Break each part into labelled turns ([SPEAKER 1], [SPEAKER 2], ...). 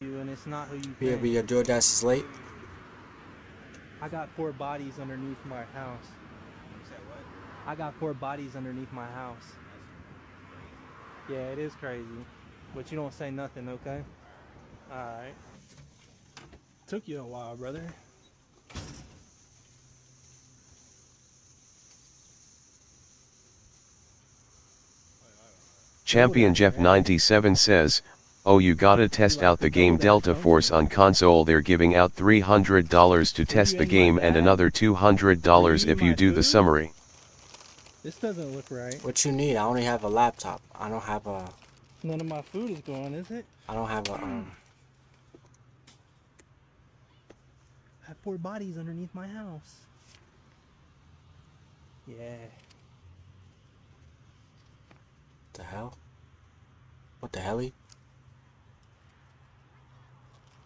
[SPEAKER 1] you, and it's not who you
[SPEAKER 2] Yeah,
[SPEAKER 1] think.
[SPEAKER 2] but your DoorDash is late.
[SPEAKER 1] I got 4 bodies underneath my house.
[SPEAKER 3] You said what?
[SPEAKER 1] I got 4 bodies underneath my house. Yeah, it is crazy. But you don't say nothing, okay? Alright. Took you a while, brother.
[SPEAKER 4] Champion Jeff 97 says, "Oh, you gotta test out the game Delta Force on console. They're giving out $300 to test the game and another $200 if you do the summary."
[SPEAKER 1] This doesn't look right.
[SPEAKER 2] What you need? I only have a laptop. I don't have a.
[SPEAKER 1] None of my food is going, is it?
[SPEAKER 2] I don't have a.
[SPEAKER 1] I have 4 bodies underneath my house. Yeah.
[SPEAKER 2] The hell? What the hell?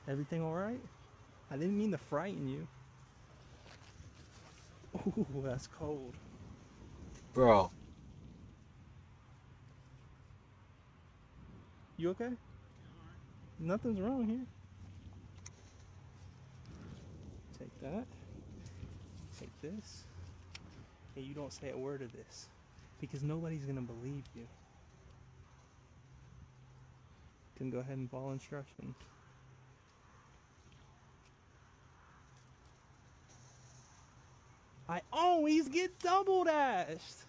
[SPEAKER 1] Everything alright? I didn't mean to frighten you. Ooh, that's cold.
[SPEAKER 2] Bro.
[SPEAKER 1] You okay? Nothing's wrong here. Take that. Take this. Hey, you don't say a word of this, because nobody's gonna believe you. Can go ahead and follow instructions. I always get double dashed.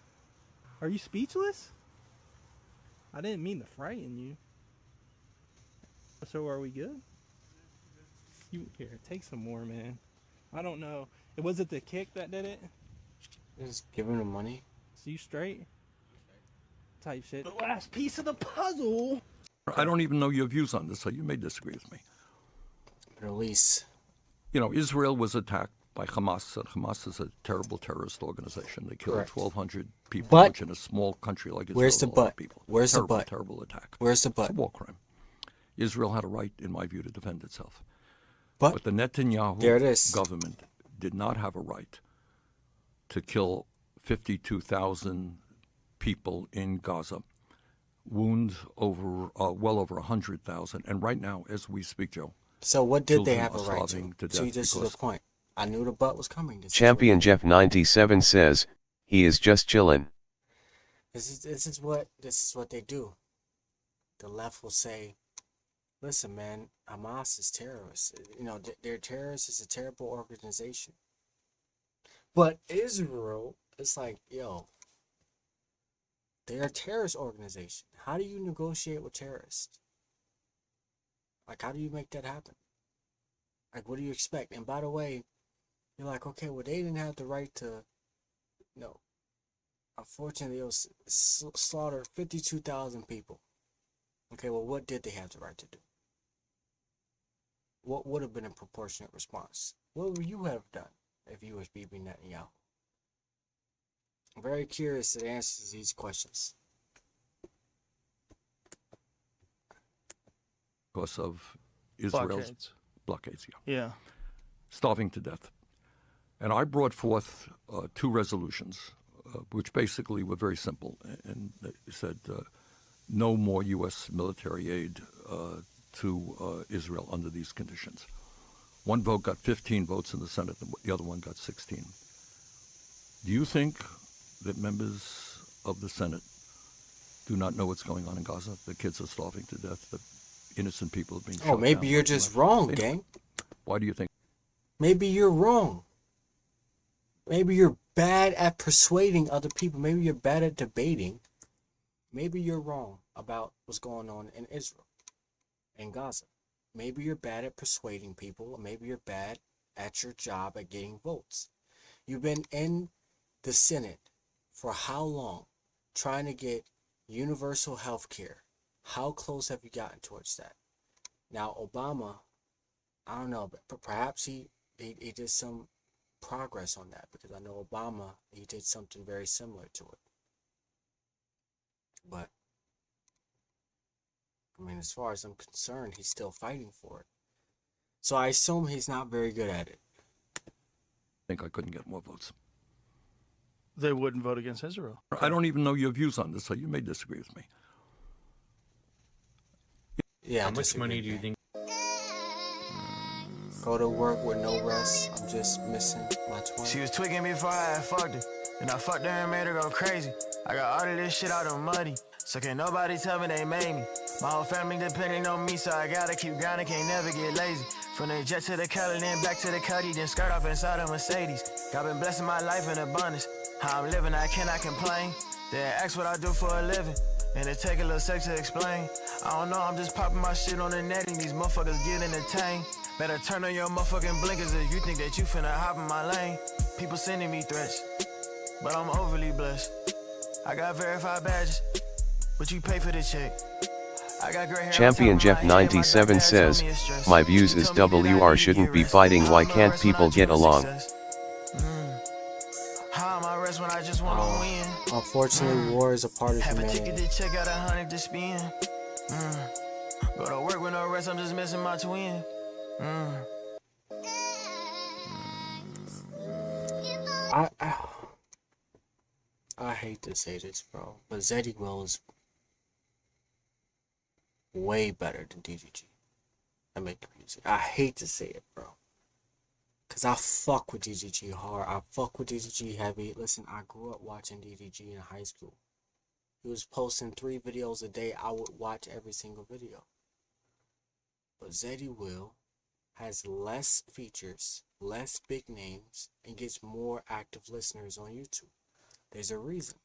[SPEAKER 1] Are you speechless? I didn't mean to frighten you. So are we good? You here, take some more, man. I don't know. Was it the kick that did it?
[SPEAKER 2] Just give him the money.
[SPEAKER 1] So you straight? Type shit. The last piece of the puzzle.
[SPEAKER 5] I don't even know your views on this, so you may disagree with me.
[SPEAKER 2] But at least.
[SPEAKER 5] You know, Israel was attacked by Hamas, and Hamas is a terrible terrorist organization. They killed 1,200 people,
[SPEAKER 2] but,
[SPEAKER 5] which in a small country like Israel,
[SPEAKER 2] where's the but?
[SPEAKER 5] People.
[SPEAKER 2] Where's
[SPEAKER 5] terrible,
[SPEAKER 2] the but?
[SPEAKER 5] Terrible attack.
[SPEAKER 2] Where's the but?
[SPEAKER 5] It's a war crime. Israel had a right, in my view, to defend itself.
[SPEAKER 2] But
[SPEAKER 5] the Netanyahu government did not have a right to kill 52,000 people in Gaza, wound over well over 100,000, and right now, as we speak, Joe.
[SPEAKER 2] So what did they have a right to? See, this is the point. I knew the butt was coming.
[SPEAKER 4] Champion Jeff 97 says, "He is just chillin'."
[SPEAKER 2] This is what they do. The left will say, "Listen, man, Hamas is terrorists. You know, they're terrorists. It's a terrible organization." But Israel, it's like, yo, they're a terrorist organization. How do you negotiate with terrorists? Like, how do you make that happen? Like, what do you expect? And by the way, you're like, okay, well, they didn't have the right to, no. Unfortunately, it was slaughter 52,000 people. Okay, well, what did they have the right to do? What would have been a proportionate response? What would you have done if you was Bibi Netanyahu? I'm very curious to the answers to these questions.
[SPEAKER 5] Because of Israel's blockades,
[SPEAKER 1] yeah.
[SPEAKER 5] Starving to death. And I brought forth 2 resolutions, which basically were very simple, and they said no more U.S. military aid to Israel under these conditions. One vote got 15 votes in the Senate, the other one got 16. Do you think that members of the Senate do not know what's going on in Gaza? The kids are starving to death. The innocent people are being shot.
[SPEAKER 2] Oh, maybe you're just wrong, gang.
[SPEAKER 5] Why do you think?
[SPEAKER 2] Maybe you're wrong. Maybe you're bad at persuading other people. Maybe you're bad at debating. Maybe you're wrong about what's going on in Israel, in Gaza. Maybe you're bad at persuading people, or maybe you're bad at your job at getting votes. You've been in the Senate for how long trying to get universal health care? How close have you gotten towards that? Now, Obama, I don't know, but perhaps he did some progress on that, because I know Obama, he did something very similar to it. But I mean, as far as I'm concerned, he's still fighting for it. So I assume he's not very good at it.
[SPEAKER 5] I think I couldn't get more votes.
[SPEAKER 1] They wouldn't vote against Israel.
[SPEAKER 5] I don't even know your views on this, so you may disagree with me.
[SPEAKER 2] Yeah.
[SPEAKER 3] How much money do you think?
[SPEAKER 2] Go to work with no rest. I'm just missing my twin.
[SPEAKER 3] She was tweaking before I had fucked her. And I fucked her and made her go crazy. I got all of this shit out of muddy. So can't nobody tell me they made me. My whole family depending on me, so I gotta keep grinding, can't never get lazy. From the jet to the Cali, then back to the Cuddy, then skirt off inside a Mercedes. God been blessing my life in abundance. How I'm living, I cannot complain. Then ask what I do for a living. And it take a little sex to explain. I don't know, I'm just popping my shit on the net and these motherfuckers get entertained. Better turn on your motherfucking blinkers if you think that you finna hop in my lane. People sending me threats, but I'm overly blessed. I got verified badges, but you pay for the check. I got gray hair.
[SPEAKER 4] Champion Jeff 97 says, my views is WR shouldn't be fighting, why can't people get along?
[SPEAKER 3] How am I rest when I just wanna win?
[SPEAKER 2] Unfortunately, war is a part of
[SPEAKER 3] Have a ticket
[SPEAKER 2] humanity.
[SPEAKER 3] to check out 100 to spend. Go to work with no rest, I'm just missing my twin.
[SPEAKER 2] I hate to say this, bro, but Zeddy Will is way better than DDG. I make music. I hate to say it, bro, cause I fuck with DDG hard. I fuck with DDG heavy. Listen, I grew up watching DDG in high school. He was posting 3 videos a day. I would watch every single video. But Zeddy Will has less features, less big names, and gets more active listeners on YouTube. There's a reason.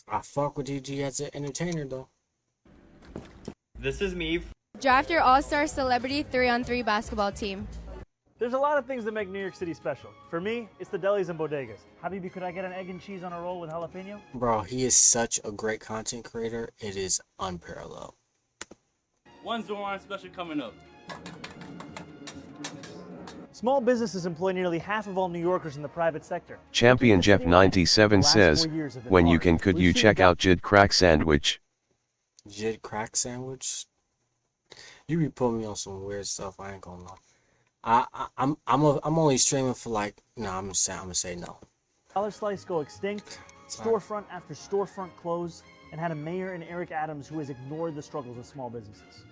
[SPEAKER 2] I fuck with DG as an entertainer though.
[SPEAKER 6] This is me.
[SPEAKER 7] Draft your all-star celebrity 3-on-3 basketball team.
[SPEAKER 8] There's a lot of things that make New York City special. For me, it's the delis and bodegas. Habibi, could I get an egg and cheese on a roll with jalapeno?
[SPEAKER 2] Bro, he is such a great content creator. It is unparalleled.
[SPEAKER 6] One's the one special coming up.
[SPEAKER 8] Small businesses employ nearly half of all New Yorkers in the private sector.
[SPEAKER 4] Champion Jeff 97 says, when you can could you check out Jid Crack Sandwich?
[SPEAKER 2] Jid Crack Sandwich? You be putting me on some weird stuff, I ain't gonna lie. I'm only streaming for like, no, I'm gonna say no.
[SPEAKER 8] Dollar Slice go extinct, storefront after storefront close, and had a mayor in Eric Adams who has ignored the struggles of small businesses.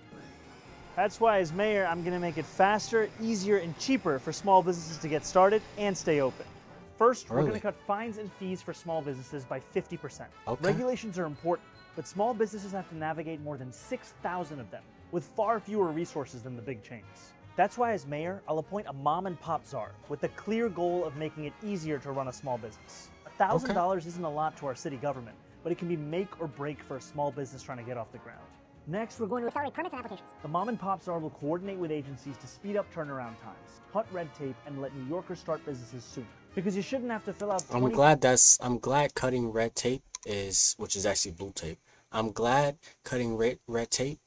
[SPEAKER 8] That's why as mayor, I'm gonna make it faster, easier, and cheaper for small businesses to get started and stay open. First, we're gonna cut fines and fees for small businesses by 50%.
[SPEAKER 2] Okay.
[SPEAKER 8] Regulations are important, but small businesses have to navigate more than 6,000 of them, with far fewer resources than the big chains. That's why as mayor, I'll appoint a mom and pop czar with the clear goal of making it easier to run a small business. $1,000 isn't a lot to our city government, but it can be make or break for a small business trying to get off the ground. Next, we're going to accelerate permits and applications. The mom and pop czar will coordinate with agencies to speed up turnaround times, cut red tape, and let New Yorkers start businesses sooner. Because you shouldn't have to fill out
[SPEAKER 2] I'm glad cutting red tape is, which is actually blue tape. I'm glad cutting red tape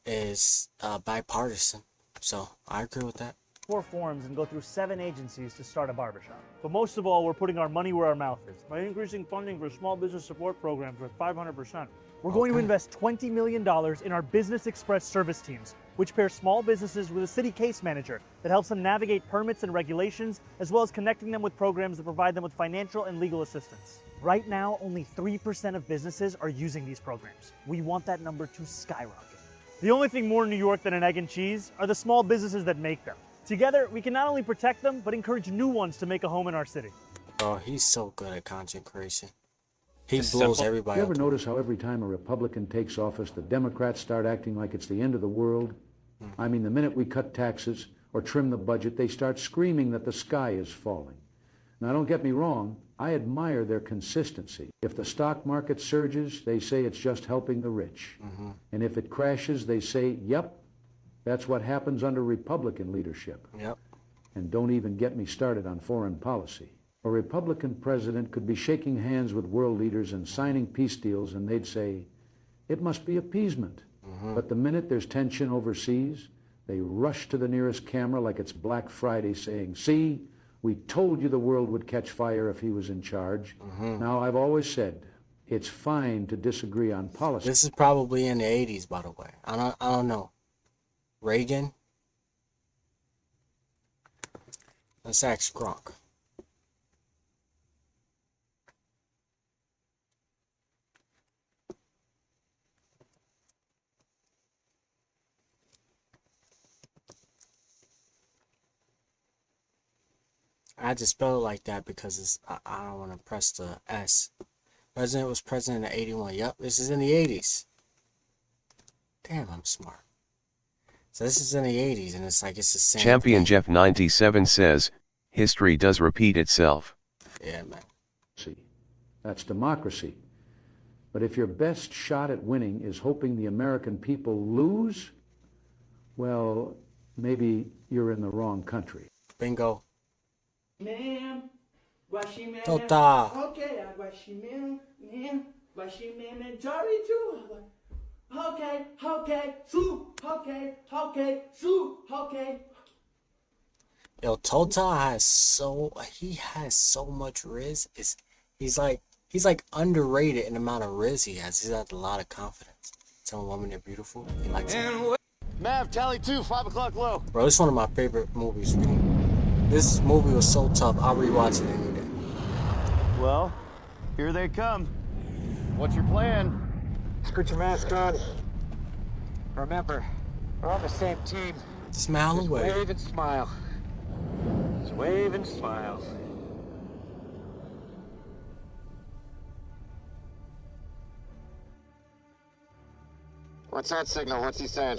[SPEAKER 2] is bipartisan. So I agree with that.
[SPEAKER 8] 4 forms and go through 7 agencies to start a barbershop. But most of all, we're putting our money where our mouth is by increasing funding for small business support programs with 500%. We're going to invest $20 million in our Business Express service teams, which pair small businesses with a city case manager that helps them navigate permits and regulations, as well as connecting them with programs that provide them with financial and legal assistance. Right now, only 3% of businesses are using these programs. We want that number to skyrocket. The only thing more New York than an egg and cheese are the small businesses that make them. Together, we can not only protect them, but encourage new ones to make a home in our city.
[SPEAKER 2] Oh, he's so good at content creation. He blows everybody
[SPEAKER 9] You
[SPEAKER 2] up.
[SPEAKER 9] ever notice how every time a Republican takes office, the Democrats start acting like it's the end of the world? I mean, the minute we cut taxes or trim the budget, they start screaming that the sky is falling. Now, don't get me wrong, I admire their consistency. If the stock market surges, they say it's just helping the rich. And if it crashes, they say, yep, that's what happens under Republican leadership.
[SPEAKER 2] Yep.
[SPEAKER 9] And don't even get me started on foreign policy. A Republican president could be shaking hands with world leaders and signing peace deals, and they'd say, it must be appeasement. But the minute there's tension overseas, they rush to the nearest camera like it's Black Friday saying, see, we told you the world would catch fire if he was in charge. Now, I've always said, it's fine to disagree on policy.
[SPEAKER 2] This is probably in the 80s, by the way. I don't know. Reagan? Let's ask Gronk. I had to spell it like that because I don't want to press the S. President was president in 81. Yep, this is in the 80s. Damn, I'm smart. So this is in the 80s, and it's like it's the same
[SPEAKER 4] Champion
[SPEAKER 2] thing.
[SPEAKER 4] Jeff 97 says, history does repeat itself.
[SPEAKER 2] Yeah, man.
[SPEAKER 9] See, that's democracy. But if your best shot at winning is hoping the American people lose, well, maybe you're in the wrong country.
[SPEAKER 2] Bingo.
[SPEAKER 10] Tota.
[SPEAKER 2] Yo, Tota has so much riz. He's like underrated in the amount of riz he has. He's got a lot of confidence. Telling women they're beautiful. He likes it.
[SPEAKER 3] Mav, tally 2, 5 o'clock low.
[SPEAKER 2] Bro, it's one of my favorite movies. This movie was so tough. I'll rewatch it any day.
[SPEAKER 3] Well, here they come. What's your plan?
[SPEAKER 10] Put your mask on. Remember, we're on the same team.
[SPEAKER 2] Smile
[SPEAKER 10] Just
[SPEAKER 2] away.
[SPEAKER 10] wave and smile. Just wave and smile.
[SPEAKER 3] What's that signal? What's he saying?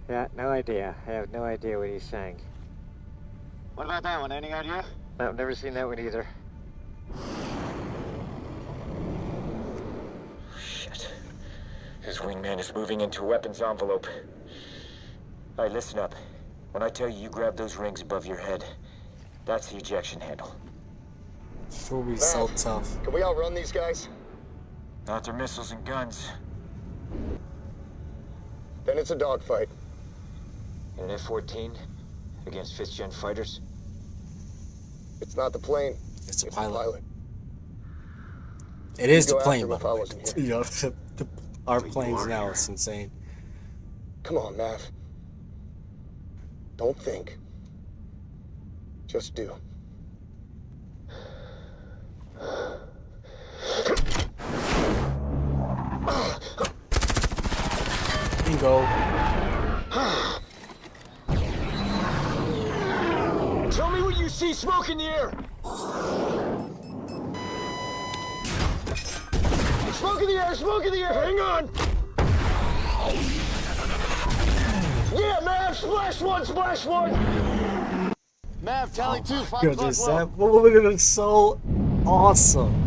[SPEAKER 10] Yeah, no idea. I have no idea what he's saying.
[SPEAKER 3] What about that one? Any idea?
[SPEAKER 10] No, never seen that one either. Shit. His wingman is moving into a weapons envelope. All right, listen up. When I tell you, you grab those rings above your head, that's the ejection handle.
[SPEAKER 2] This movie's so tough.
[SPEAKER 3] Can we outrun these guys? Not their missiles and guns. Then it's a dogfight.
[SPEAKER 10] In an F-14 against 5th gen fighters?
[SPEAKER 3] It's not the plane.
[SPEAKER 2] It's a
[SPEAKER 3] the
[SPEAKER 2] pilot. It is
[SPEAKER 3] You'd
[SPEAKER 2] the
[SPEAKER 3] go
[SPEAKER 2] plane,
[SPEAKER 3] after
[SPEAKER 2] by
[SPEAKER 3] him if
[SPEAKER 2] the
[SPEAKER 3] I
[SPEAKER 2] way.
[SPEAKER 3] wasn't here.
[SPEAKER 2] You know, our planes now, it's insane.
[SPEAKER 3] Come on, Mav. Don't think. Just do.
[SPEAKER 2] Bingo.
[SPEAKER 3] Tell me what you see smoke in the air. Smoke in the air, smoke in the air. Hang on. Yeah, Mav, splash one. Mav, tally 2, 5
[SPEAKER 2] Yo,
[SPEAKER 3] o'clock
[SPEAKER 2] this
[SPEAKER 3] low.
[SPEAKER 2] that movie was so awesome.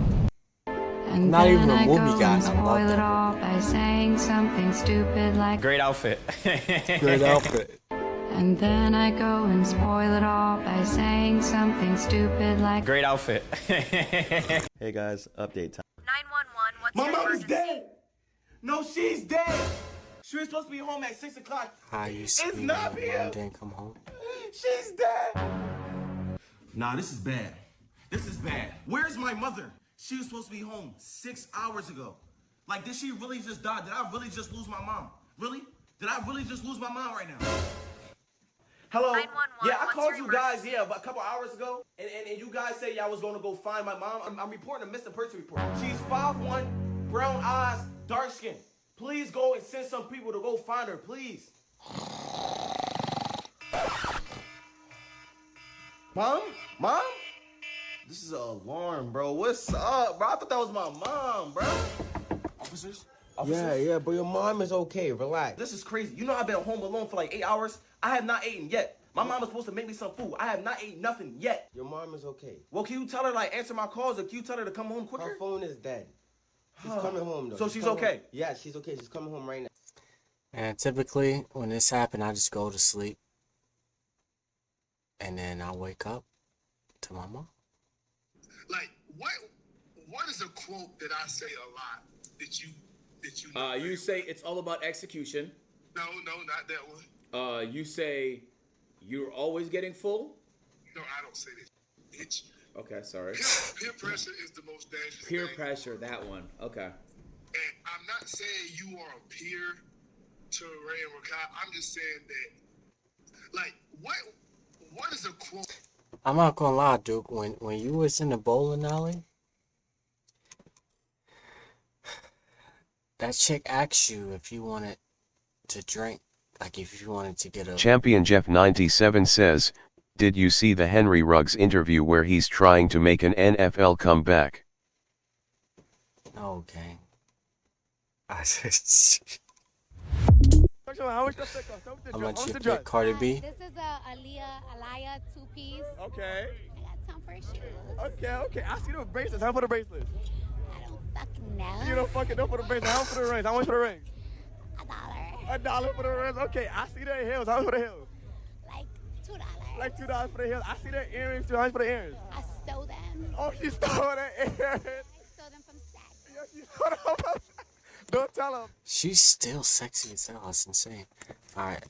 [SPEAKER 7] And
[SPEAKER 2] Not even
[SPEAKER 7] then
[SPEAKER 2] a
[SPEAKER 7] I
[SPEAKER 2] movie
[SPEAKER 7] go
[SPEAKER 2] guy,
[SPEAKER 7] and
[SPEAKER 2] I love
[SPEAKER 7] spoil
[SPEAKER 2] that
[SPEAKER 7] it all by saying something stupid like
[SPEAKER 6] Great outfit.
[SPEAKER 2] Great outfit.
[SPEAKER 7] And then I go and spoil it all by saying something stupid like
[SPEAKER 6] Great outfit.
[SPEAKER 11] Hey guys, update time.
[SPEAKER 12] 911, what's
[SPEAKER 6] My
[SPEAKER 12] your
[SPEAKER 6] mom is
[SPEAKER 12] emergency?
[SPEAKER 6] dead. No, she's dead. She was supposed to be home at 6 o'clock.
[SPEAKER 2] How you
[SPEAKER 6] It's
[SPEAKER 2] scream
[SPEAKER 6] not
[SPEAKER 2] and
[SPEAKER 6] here.
[SPEAKER 2] mom didn't come home?
[SPEAKER 6] She's dead. Nah, this is bad. This is bad. Where's my mother? She was supposed to be home 6 hours ago. Like, did she really just die? Did I really just lose my mom? Really? Did I really just lose my mom right now? Hello?
[SPEAKER 12] 911,
[SPEAKER 6] Yeah, I
[SPEAKER 12] what's
[SPEAKER 6] called
[SPEAKER 12] your
[SPEAKER 6] you guys,
[SPEAKER 12] emergency?
[SPEAKER 6] yeah, but a couple hours ago, and you guys say y'all was gonna go find my mom. I'm reporting a missing person report. She's 5'1", brown eyes, dark skin. Please go and send some people to go find her, please. Mom? Mom? This is an alarm, bro. What's up, bro? I thought that was my mom, bro. Officers?
[SPEAKER 11] Yeah, but your mom is okay. Relax.
[SPEAKER 6] This is crazy. You know I've been home alone for like 8 hours? I have not eaten yet. My mom was supposed to make me some food. I have not eaten nothing yet.
[SPEAKER 11] Your mom is okay.
[SPEAKER 6] Well, can you tell her, like, answer my calls, or can you tell her to come home quicker?
[SPEAKER 11] Her phone is dead. She's coming home, though.
[SPEAKER 6] So she's
[SPEAKER 11] coming
[SPEAKER 6] okay?
[SPEAKER 11] home. Yeah, she's okay. She's coming home right now.
[SPEAKER 2] And typically, when this happens, I just go to sleep. And then I wake up to my mom.
[SPEAKER 13] Like, what is a quote that I say a lot that you know?
[SPEAKER 6] You say it's all about execution.
[SPEAKER 13] No, not that one.
[SPEAKER 6] You say you're always getting full?
[SPEAKER 13] No, I don't say that. It's
[SPEAKER 6] Okay, sorry.
[SPEAKER 13] peer pressure is the most dangerous
[SPEAKER 6] Peer
[SPEAKER 13] thing.
[SPEAKER 6] pressure, that one. Okay.
[SPEAKER 13] And I'm not saying you are a peer to Ray and Rakai. I'm just saying that, like, what is a quote?
[SPEAKER 2] I'm not gonna lie, Duke. When you was in the bowling alley, that chick asked you if you wanted to drink, like if you wanted to get a.
[SPEAKER 4] Champion Jeff 97 says, Did you see the Henry Ruggs interview where he's trying to make an NFL comeback?
[SPEAKER 2] Okay.
[SPEAKER 12] How
[SPEAKER 2] much you pick, Cardi B?
[SPEAKER 14] This is a Aliyah two-piece.
[SPEAKER 12] Okay.
[SPEAKER 14] I got some for shoes.
[SPEAKER 12] Okay. I see the bracelets. How for the bracelets?
[SPEAKER 14] I don't fucking know.
[SPEAKER 12] You don't fucking know for the bracelets. How for the rings? How much for the rings?
[SPEAKER 14] $1.
[SPEAKER 12] $1 for the rings. Okay, I see the heels. How much for the heels?
[SPEAKER 14] Like $2.
[SPEAKER 12] Like $2 for the heels. I see the earrings too. How much for the earrings?
[SPEAKER 14] I stole them.
[SPEAKER 12] Oh, she stole the earrings.
[SPEAKER 14] I stole them from Saks.
[SPEAKER 12] Yeah, she stole them from Saks. Don't tell him.
[SPEAKER 2] She's still sexy as hell. That's insane. All right.